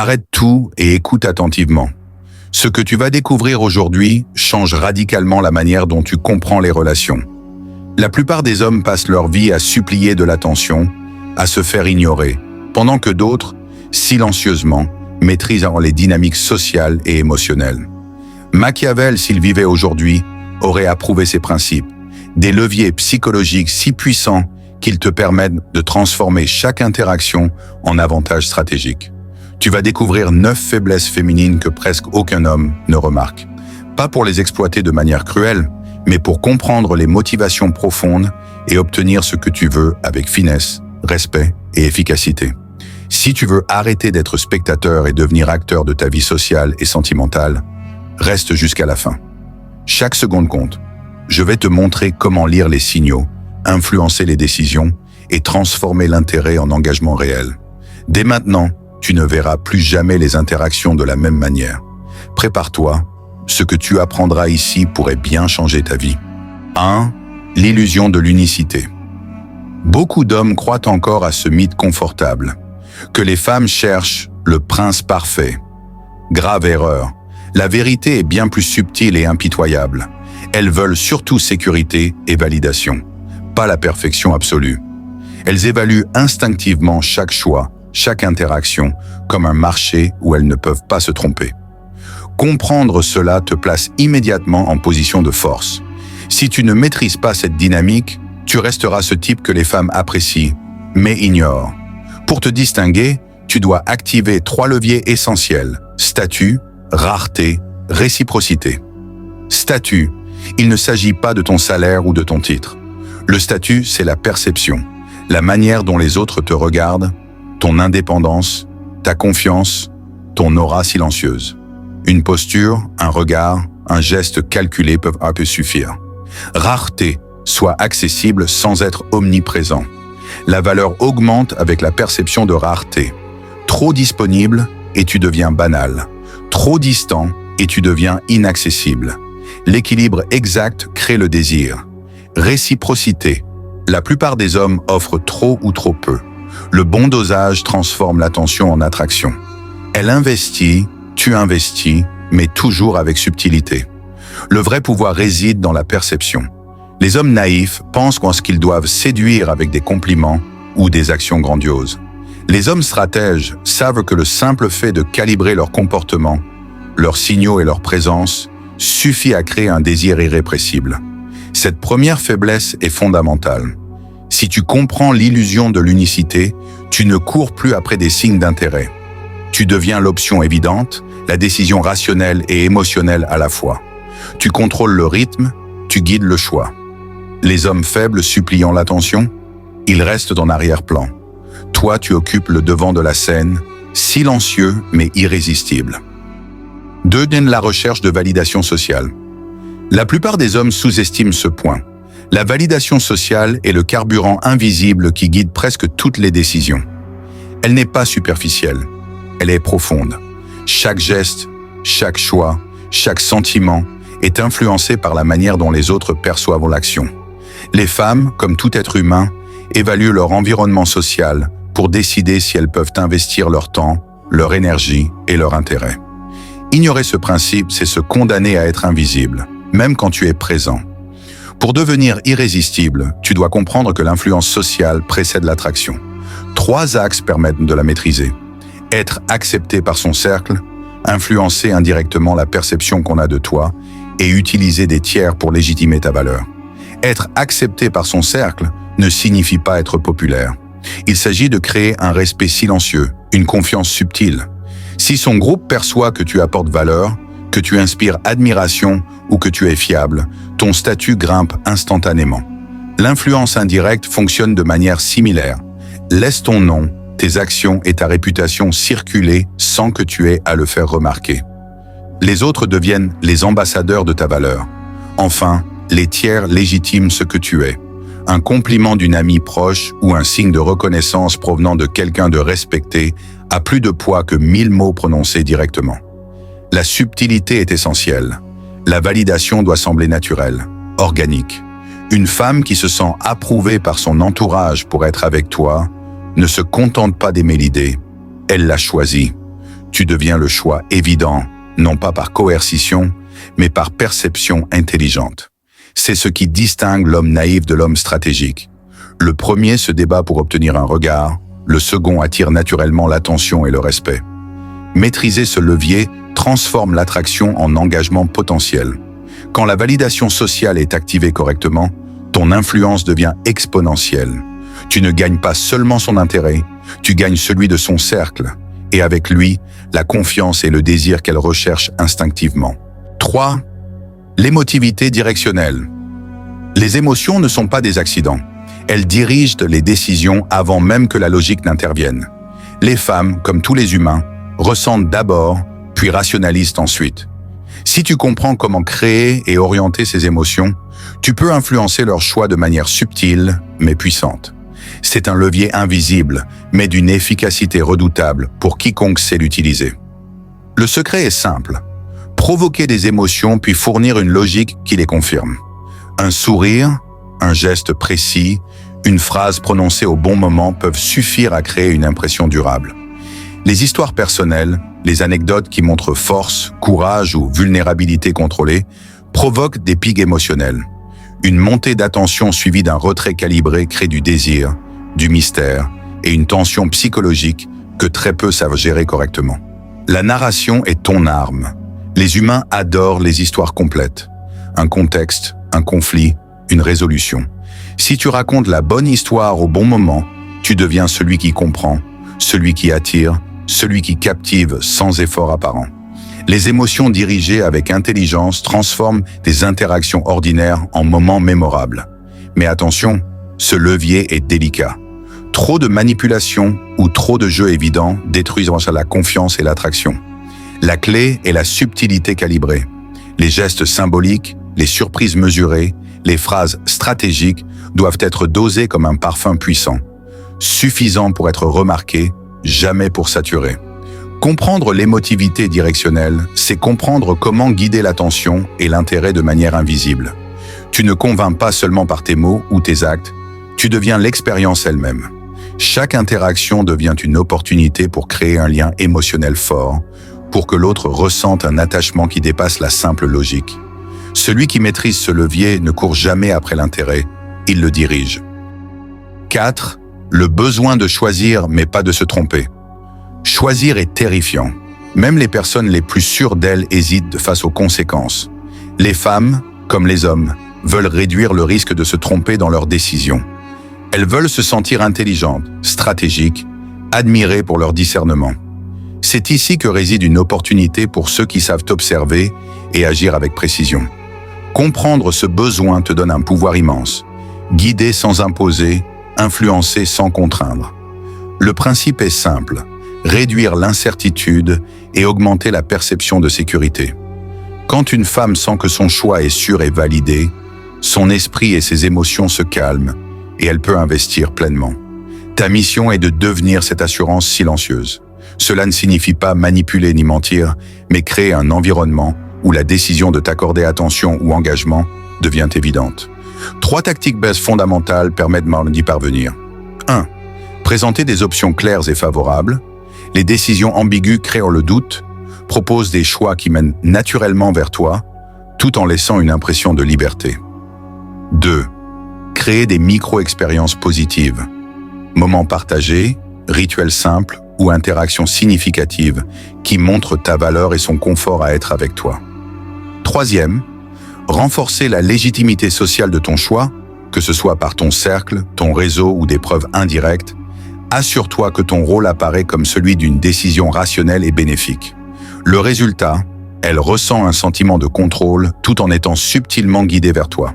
Arrête tout et écoute attentivement. Ce que tu vas découvrir aujourd'hui change radicalement la manière dont tu comprends les relations. La plupart des hommes passent leur vie à supplier de l'attention, à se faire ignorer, pendant que d'autres, silencieusement, maîtrisent les dynamiques sociales et émotionnelles. Machiavel, s'il vivait aujourd'hui, aurait approuvé ces principes, des leviers psychologiques si puissants qu'ils te permettent de transformer chaque interaction en avantage stratégique. Tu vas découvrir 9 faiblesses féminines que presque aucun homme ne remarque. Pas pour les exploiter de manière cruelle, mais pour comprendre les motivations profondes et obtenir ce que tu veux avec finesse, respect et efficacité. Si tu veux arrêter d'être spectateur et devenir acteur de ta vie sociale et sentimentale, reste jusqu'à la fin. Chaque seconde compte. Je vais te montrer comment lire les signaux, influencer les décisions et transformer l'intérêt en engagement réel. Dès maintenant, tu ne verras plus jamais les interactions de la même manière. Prépare-toi, ce que tu apprendras ici pourrait bien changer ta vie. 1. L'illusion de l'unicité. Beaucoup d'hommes croient encore à ce mythe confortable, que les femmes cherchent le prince parfait. Grave erreur. La vérité est bien plus subtile et impitoyable. Elles veulent surtout sécurité et validation, pas la perfection absolue. Elles évaluent instinctivement chaque choix, chaque interaction, comme un marché où elles ne peuvent pas se tromper. Comprendre cela te place immédiatement en position de force. Si tu ne maîtrises pas cette dynamique, tu resteras ce type que les femmes apprécient, mais ignorent. Pour te distinguer, tu dois activer 3 leviers essentiels: statut, rareté, réciprocité. Statut, il ne s'agit pas de ton salaire ou de ton titre. Le statut, c'est la perception, la manière dont les autres te regardent, ton indépendance, ta confiance, ton aura silencieuse. Une posture, un regard, un geste calculé peuvent un peu suffire. Rareté, sois accessible sans être omniprésent. La valeur augmente avec la perception de rareté. Trop disponible et tu deviens banal. Trop distant et tu deviens inaccessible. L'équilibre exact crée le désir. Réciprocité. La plupart des hommes offrent trop ou trop peu. Le bon dosage transforme l'attention en attraction. Elle investit, tu investis, mais toujours avec subtilité. Le vrai pouvoir réside dans la perception. Les hommes naïfs pensent qu'ils doivent séduire avec des compliments ou des actions grandioses. Les hommes stratèges savent que le simple fait de calibrer leur comportement, leurs signaux et leur présence suffit à créer un désir irrépressible. Cette première faiblesse est fondamentale. Si tu comprends l'illusion de l'unicité, tu ne cours plus après des signes d'intérêt. Tu deviens l'option évidente, la décision rationnelle et émotionnelle à la fois. Tu contrôles le rythme, tu guides le choix. Les hommes faibles suppliant l'attention, ils restent en arrière-plan. Toi, tu occupes le devant de la scène, silencieux mais irrésistible. 2. La recherche de validation sociale. La plupart des hommes sous-estiment ce point. La validation sociale est le carburant invisible qui guide presque toutes les décisions. Elle n'est pas superficielle, elle est profonde. Chaque geste, chaque choix, chaque sentiment est influencé par la manière dont les autres perçoivent l'action. Les femmes, comme tout être humain, évaluent leur environnement social pour décider si elles peuvent investir leur temps, leur énergie et leur intérêt. Ignorer ce principe, c'est se condamner à être invisible, même quand tu es présent. Pour devenir irrésistible, tu dois comprendre que l'influence sociale précède l'attraction. 3 axes permettent de la maîtriser. Être accepté par son cercle, influencer indirectement la perception qu'on a de toi et utiliser des tiers pour légitimer ta valeur. Être accepté par son cercle ne signifie pas être populaire. Il s'agit de créer un respect silencieux, une confiance subtile. Si son groupe perçoit que tu apportes valeur, que tu inspires admiration ou que tu es fiable, ton statut grimpe instantanément. L'influence indirecte fonctionne de manière similaire. Laisse ton nom, tes actions et ta réputation circuler sans que tu aies à le faire remarquer. Les autres deviennent les ambassadeurs de ta valeur. Enfin, les tiers légitiment ce que tu es. Un compliment d'une amie proche ou un signe de reconnaissance provenant de quelqu'un de respecté a plus de poids que 1000 mots prononcés directement. La subtilité est essentielle. La validation doit sembler naturelle, organique. Une femme qui se sent approuvée par son entourage pour être avec toi ne se contente pas d'aimer l'idée, elle l'a choisie. tu deviens le choix évident, non pas par coercition, mais par perception intelligente. C'est ce qui distingue l'homme naïf de l'homme stratégique. Le premier se débat pour obtenir un regard, le second attire naturellement l'attention et le respect. Maîtriser ce levier transforme l'attraction en engagement potentiel. Quand la validation sociale est activée correctement, ton influence devient exponentielle. Tu ne gagnes pas seulement son intérêt, tu gagnes celui de son cercle, et avec lui, la confiance et le désir qu'elle recherche instinctivement. 3. L'émotivité directionnelle. Les émotions ne sont pas des accidents. Elles dirigent les décisions avant même que la logique n'intervienne. Les femmes, comme tous les humains, ressentent d'abord, puis rationalisent ensuite. Si tu comprends comment créer et orienter ces émotions, tu peux influencer leurs choix de manière subtile, mais puissante. C'est un levier invisible, mais d'une efficacité redoutable pour quiconque sait l'utiliser. Le secret est simple. Provoquer des émotions puis fournir une logique qui les confirme. Un sourire, un geste précis, une phrase prononcée au bon moment peuvent suffire à créer une impression durable. Les histoires personnelles, les anecdotes qui montrent force, courage ou vulnérabilité contrôlée provoquent des pics émotionnels. Une montée d'attention suivie d'un retrait calibré crée du désir, du mystère et une tension psychologique que très peu savent gérer correctement. La narration est ton arme. Les humains adorent les histoires complètes. Un contexte, un conflit, une résolution. Si tu racontes la bonne histoire au bon moment, tu deviens celui qui comprend, celui qui attire, celui qui captive sans effort apparent. Les émotions dirigées avec intelligence transforment des interactions ordinaires en moments mémorables. Mais attention, ce levier est délicat. Trop de manipulation ou trop de jeux évidents détruisent la confiance et l'attraction. La clé est la subtilité calibrée. Les gestes symboliques, les surprises mesurées, les phrases stratégiques doivent être dosées comme un parfum puissant, suffisant pour être remarqué, jamais pour saturer. Comprendre l'émotivité directionnelle, c'est comprendre comment guider l'attention et l'intérêt de manière invisible. Tu ne convaincs pas seulement par tes mots ou tes actes, tu deviens l'expérience elle-même. Chaque interaction devient une opportunité pour créer un lien émotionnel fort, pour que l'autre ressente un attachement qui dépasse la simple logique. Celui qui maîtrise ce levier ne court jamais après l'intérêt, il le dirige. 4. Le besoin de choisir mais pas de se tromper. Choisir est terrifiant. Même les personnes les plus sûres d'elles hésitent face aux conséquences. Les femmes, comme les hommes, veulent réduire le risque de se tromper dans leurs décisions. Elles veulent se sentir intelligentes, stratégiques, admirées pour leur discernement. C'est ici que réside une opportunité pour ceux qui savent observer et agir avec précision. Comprendre ce besoin te donne un pouvoir immense. Guider sans imposer, influencer sans contraindre. Le principe est simple, réduire l'incertitude et augmenter la perception de sécurité. Quand une femme sent que son choix est sûr et validé, son esprit et ses émotions se calment et elle peut investir pleinement. Ta mission est de devenir cette assurance silencieuse. Cela ne signifie pas manipuler ni mentir, mais créer un environnement où la décision de t'accorder attention ou engagement devient évidente. 3 tactiques bases fondamentales permettent d'y parvenir. 1. Présenter des options claires et favorables. Les décisions ambiguës créent le doute, proposent des choix qui mènent naturellement vers toi, tout en laissant une impression de liberté. 2. Créer des micro-expériences positives. Moments partagés, rituels simples ou interactions significatives qui montrent ta valeur et son confort à être avec toi. 3e, renforcer la légitimité sociale de ton choix, que ce soit par ton cercle, ton réseau ou des preuves indirectes. Assure-toi que ton rôle apparaît comme celui d'une décision rationnelle et bénéfique. Le résultat, elle ressent un sentiment de contrôle tout en étant subtilement guidée vers toi.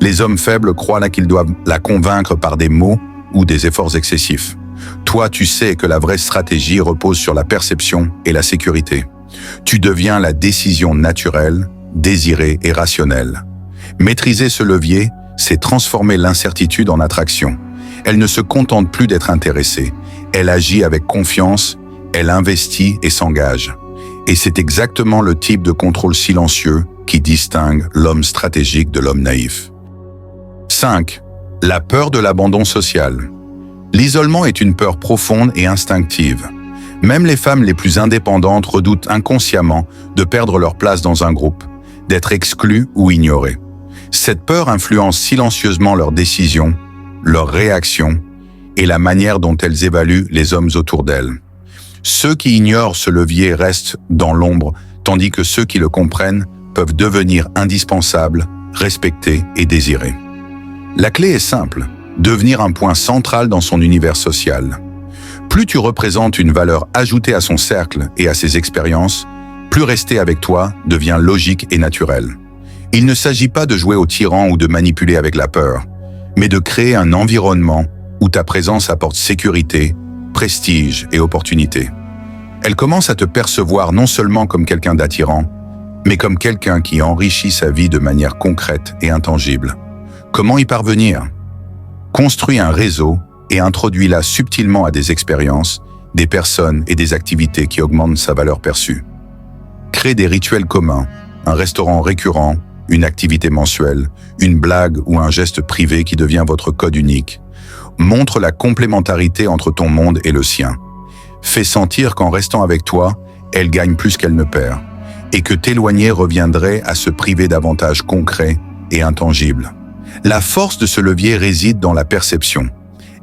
Les hommes faibles croient qu'ils doivent la convaincre par des mots ou des efforts excessifs. Toi, tu sais que la vraie stratégie repose sur la perception et la sécurité. Tu deviens la décision naturelle, désirée et rationnelle. Maîtriser ce levier, c'est transformer l'incertitude en attraction. Elle ne se contente plus d'être intéressée. Elle agit avec confiance, elle investit et s'engage. Et c'est exactement le type de contrôle silencieux qui distingue l'homme stratégique de l'homme naïf. 5. La peur de l'abandon social. L'isolement est une peur profonde et instinctive. Même les femmes les plus indépendantes redoutent inconsciemment de perdre leur place dans un groupe, d'être exclues ou ignorées. Cette peur influence silencieusement leurs décisions, leurs réactions et la manière dont elles évaluent les hommes autour d'elles. Ceux qui ignorent ce levier restent dans l'ombre, tandis que ceux qui le comprennent peuvent devenir indispensables, respectés et désirés. La clé est simple, devenir un point central dans son univers social. Plus tu représentes une valeur ajoutée à son cercle et à ses expériences, plus rester avec toi devient logique et naturel. Il ne s'agit pas de jouer au tyran ou de manipuler avec la peur, mais de créer un environnement où ta présence apporte sécurité, prestige et opportunité. Elle commence à te percevoir non seulement comme quelqu'un d'attirant, mais comme quelqu'un qui enrichit sa vie de manière concrète et intangible. Comment y parvenir? Construis un réseau et introduis-la subtilement à des expériences, des personnes et des activités qui augmentent sa valeur perçue. Crée des rituels communs, un restaurant récurrent, une activité mensuelle, une blague ou un geste privé qui devient votre code unique. Montre la complémentarité entre ton monde et le sien. Fais sentir qu'en restant avec toi, elle gagne plus qu'elle ne perd, et que t'éloigner reviendrait à se priver d'avantages concrets et intangibles. La force de ce levier réside dans la perception.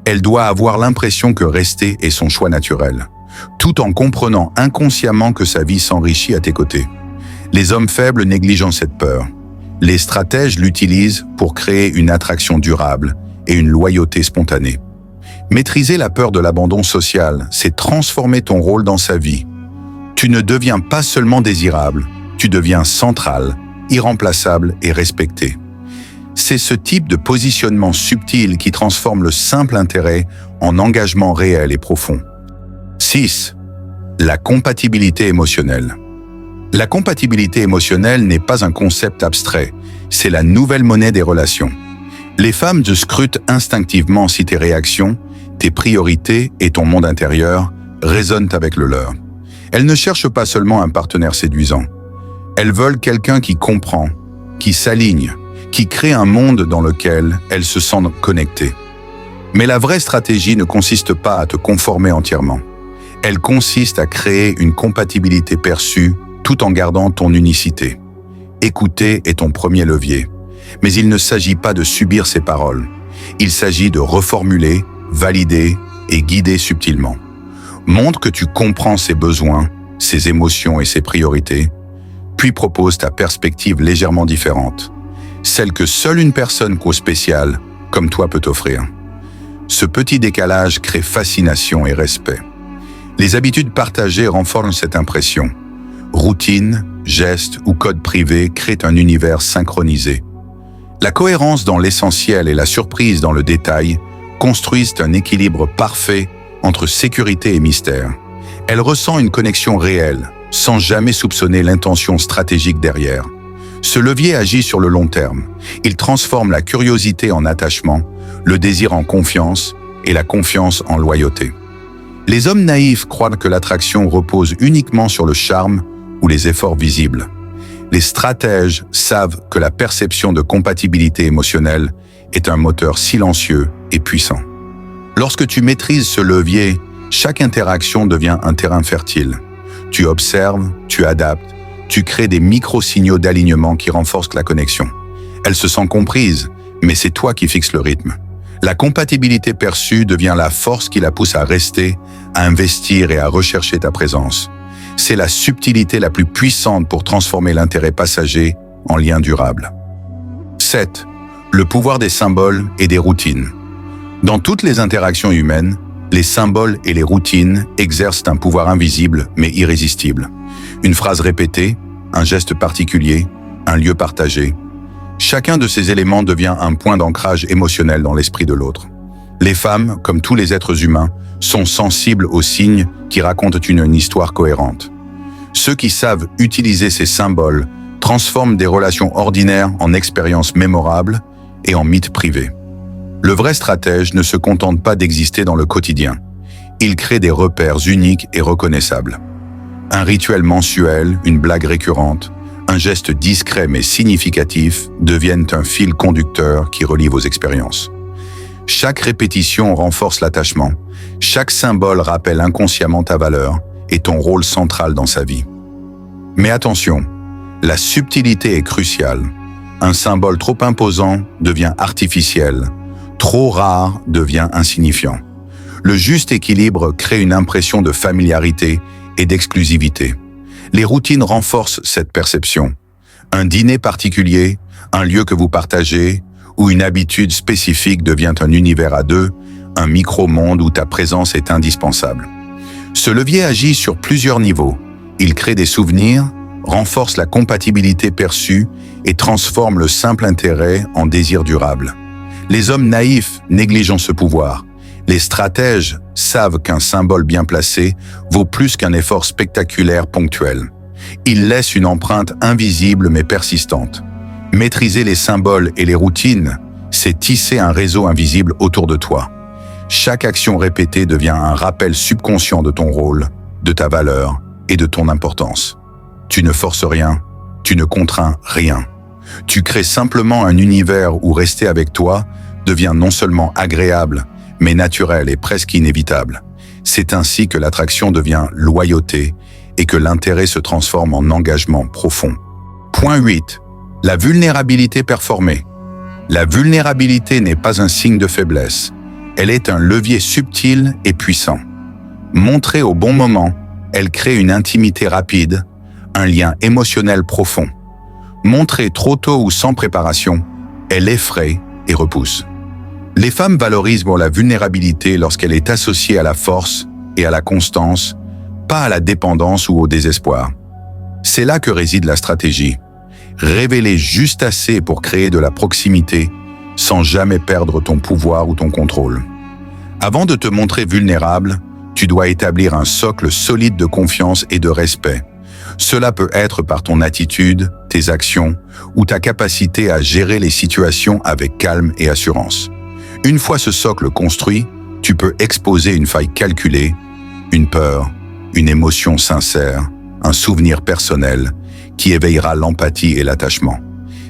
Elle doit avoir l'impression que rester est son choix naturel, tout en comprenant inconsciemment que sa vie s'enrichit à tes côtés. Les hommes faibles négligent cette peur. Les stratèges l'utilisent pour créer une attraction durable et une loyauté spontanée. Maîtriser la peur de l'abandon social, c'est transformer ton rôle dans sa vie. Tu ne deviens pas seulement désirable, tu deviens central, irremplaçable et respecté. C'est ce type de positionnement subtil qui transforme le simple intérêt en engagement réel et profond. 6. La compatibilité émotionnelle. La compatibilité émotionnelle n'est pas un concept abstrait, c'est la nouvelle monnaie des relations. Les femmes te scrutent instinctivement si tes réactions, tes priorités et ton monde intérieur résonnent avec le leur. Elles ne cherchent pas seulement un partenaire séduisant. Elles veulent quelqu'un qui comprend, qui s'aligne, qui crée un monde dans lequel elles se sentent connectées. Mais la vraie stratégie ne consiste pas à te conformer entièrement. Elle consiste à créer une compatibilité perçue tout en gardant ton unicité. Écouter est ton premier levier. Mais il ne s'agit pas de subir ses paroles. Il s'agit de reformuler, valider et guider subtilement. Montre que tu comprends ses besoins, ses émotions et ses priorités, puis propose ta perspective légèrement différente, celle que seule une personne co-spéciale, comme toi, peut t'offrir. Ce petit décalage crée fascination et respect. Les habitudes partagées renforcent cette impression. Routine, gestes ou codes privés créent un univers synchronisé. La cohérence dans l'essentiel et la surprise dans le détail construisent un équilibre parfait entre sécurité et mystère. Elle ressent une connexion réelle, sans jamais soupçonner l'intention stratégique derrière. Ce levier agit sur le long terme. Il transforme la curiosité en attachement, le désir en confiance et la confiance en loyauté. Les hommes naïfs croient que l'attraction repose uniquement sur le charme ou les efforts visibles. Les stratèges savent que la perception de compatibilité émotionnelle est un moteur silencieux et puissant. Lorsque tu maîtrises ce levier, chaque interaction devient un terrain fertile. Tu observes, tu adaptes, tu crées des micro-signaux d'alignement qui renforcent la connexion. Elle se sent comprise, mais c'est toi qui fixes le rythme. La compatibilité perçue devient la force qui la pousse à rester, à investir et à rechercher ta présence. C'est la subtilité la plus puissante pour transformer l'intérêt passager en lien durable. 7. Le pouvoir des symboles et des routines. Dans toutes les interactions humaines, les symboles et les routines exercent un pouvoir invisible mais irrésistible. Une phrase répétée, un geste particulier, un lieu partagé. Chacun de ces éléments devient un point d'ancrage émotionnel dans l'esprit de l'autre. Les femmes, comme tous les êtres humains, sont sensibles aux signes qui racontent une histoire cohérente. Ceux qui savent utiliser ces symboles transforment des relations ordinaires en expériences mémorables et en mythes privés. Le vrai stratège ne se contente pas d'exister dans le quotidien. Il crée des repères uniques et reconnaissables. Un rituel mensuel, une blague récurrente, un geste discret mais significatif deviennent un fil conducteur qui relie vos expériences. Chaque répétition renforce l'attachement, chaque symbole rappelle inconsciemment ta valeur, et ton rôle central dans sa vie. Mais attention, la subtilité est cruciale. Un symbole trop imposant devient artificiel, trop rare devient insignifiant. Le juste équilibre crée une impression de familiarité et d'exclusivité. Les routines renforcent cette perception. Un dîner particulier, un lieu que vous partagez, ou une habitude spécifique devient un univers à deux, un micro-monde où ta présence est indispensable. Ce levier agit sur plusieurs niveaux. Il crée des souvenirs, renforce la compatibilité perçue et transforme le simple intérêt en désir durable. Les hommes naïfs négligent ce pouvoir. Les stratèges savent qu'un symbole bien placé vaut plus qu'un effort spectaculaire ponctuel. Il laisse une empreinte invisible mais persistante. Maîtriser les symboles et les routines, c'est tisser un réseau invisible autour de toi. Chaque action répétée devient un rappel subconscient de ton rôle, de ta valeur et de ton importance. Tu ne forces rien, tu ne contrains rien. Tu crées simplement un univers où rester avec toi devient non seulement agréable, mais naturel et presque inévitable. C'est ainsi que l'attraction devient loyauté et que l'intérêt se transforme en engagement profond. Point 8. La vulnérabilité performée. La vulnérabilité n'est pas un signe de faiblesse. Elle est un levier subtil et puissant. Montrée au bon moment, elle crée une intimité rapide, un lien émotionnel profond. Montrée trop tôt ou sans préparation, elle effraie et repousse. Les femmes valorisent la vulnérabilité lorsqu'elle est associée à la force et à la constance, pas à la dépendance ou au désespoir. C'est là que réside la stratégie. Révéler juste assez pour créer de la proximité, sans jamais perdre ton pouvoir ou ton contrôle. Avant de te montrer vulnérable, tu dois établir un socle solide de confiance et de respect. Cela peut être par ton attitude, tes actions ou ta capacité à gérer les situations avec calme et assurance. Une fois ce socle construit, tu peux exposer une faille calculée, une peur, une émotion sincère, un souvenir personnel qui éveillera l'empathie et l'attachement.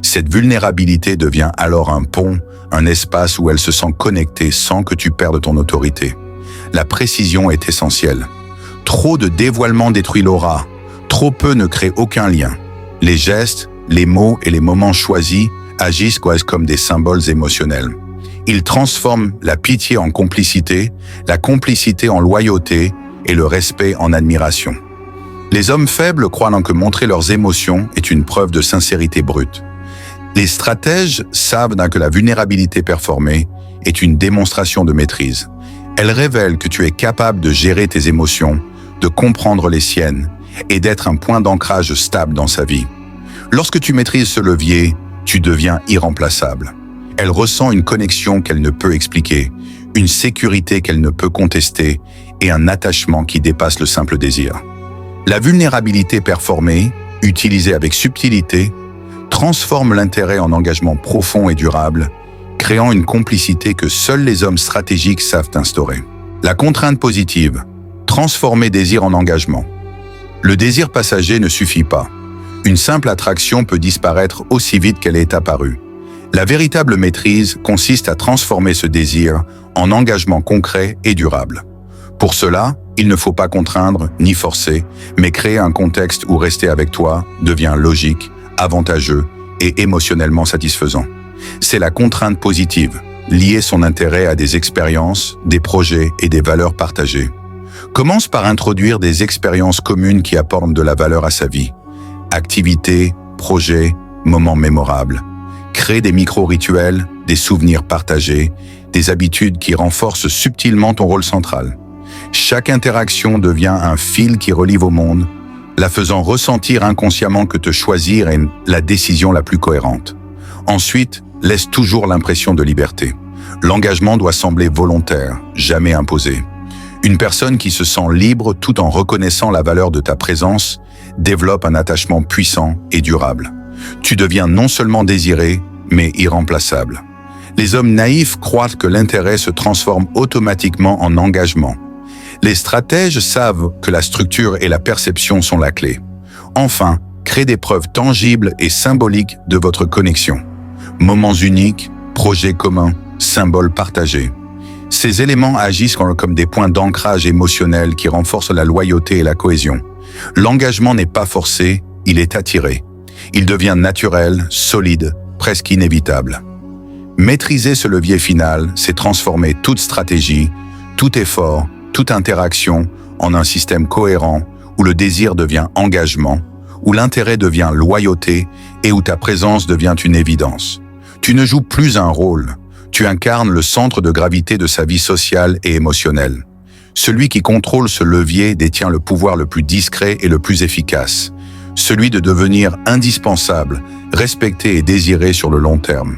Cette vulnérabilité devient alors un pont, un espace où elle se sent connectée sans que tu perdes ton autorité. La précision est essentielle. Trop de dévoilement détruit l'aura, trop peu ne crée aucun lien. Les gestes, les mots et les moments choisis agissent comme des symboles émotionnels. Ils transforment la pitié en complicité, la complicité en loyauté et le respect en admiration. Les hommes faibles croient que montrer leurs émotions est une preuve de sincérité brute. Les stratèges savent que la vulnérabilité performée est une démonstration de maîtrise. Elle révèle que tu es capable de gérer tes émotions, de comprendre les siennes et d'être un point d'ancrage stable dans sa vie. Lorsque tu maîtrises ce levier, tu deviens irremplaçable. Elle ressent une connexion qu'elle ne peut expliquer, une sécurité qu'elle ne peut contester et un attachement qui dépasse le simple désir. La vulnérabilité performée, utilisée avec subtilité, transforme l'intérêt en engagement profond et durable, créant une complicité que seuls les hommes stratégiques savent instaurer. La contrainte positive, transformer désir en engagement. Le désir passager ne suffit pas. Une simple attraction peut disparaître aussi vite qu'elle est apparue. La véritable maîtrise consiste à transformer ce désir en engagement concret et durable. Pour cela, il ne faut pas contraindre ni forcer, mais créer un contexte où rester avec toi devient logique, avantageux et émotionnellement satisfaisant. C'est la contrainte positive, lier son intérêt à des expériences, des projets et des valeurs partagées. Commence par introduire des expériences communes qui apportent de la valeur à sa vie. Activités, projets, moments mémorables. Crée des micro-rituels, des souvenirs partagés, des habitudes qui renforcent subtilement ton rôle central. Chaque interaction devient un fil qui relie vos mondes, la faisant ressentir inconsciemment que te choisir est la décision la plus cohérente. Ensuite, laisse toujours l'impression de liberté. L'engagement doit sembler volontaire, jamais imposé. Une personne qui se sent libre tout en reconnaissant la valeur de ta présence développe un attachement puissant et durable. Tu deviens non seulement désiré, mais irremplaçable. Les hommes naïfs croient que l'intérêt se transforme automatiquement en engagement. Les stratèges savent que la structure et la perception sont la clé. Enfin, crée des preuves tangibles et symboliques de votre connexion. Moments uniques, projets communs, symboles partagés. Ces éléments agissent comme des points d'ancrage émotionnel qui renforcent la loyauté et la cohésion. L'engagement n'est pas forcé, il est attiré. Il devient naturel, solide, presque inévitable. Maîtriser ce levier final, c'est transformer toute stratégie, tout effort, toute interaction en un système cohérent où le désir devient engagement, où l'intérêt devient loyauté et où ta présence devient une évidence. Tu ne joues plus un rôle, tu incarnes le centre de gravité de sa vie sociale et émotionnelle. Celui qui contrôle ce levier détient le pouvoir le plus discret et le plus efficace, celui de devenir indispensable, respecté et désiré sur le long terme.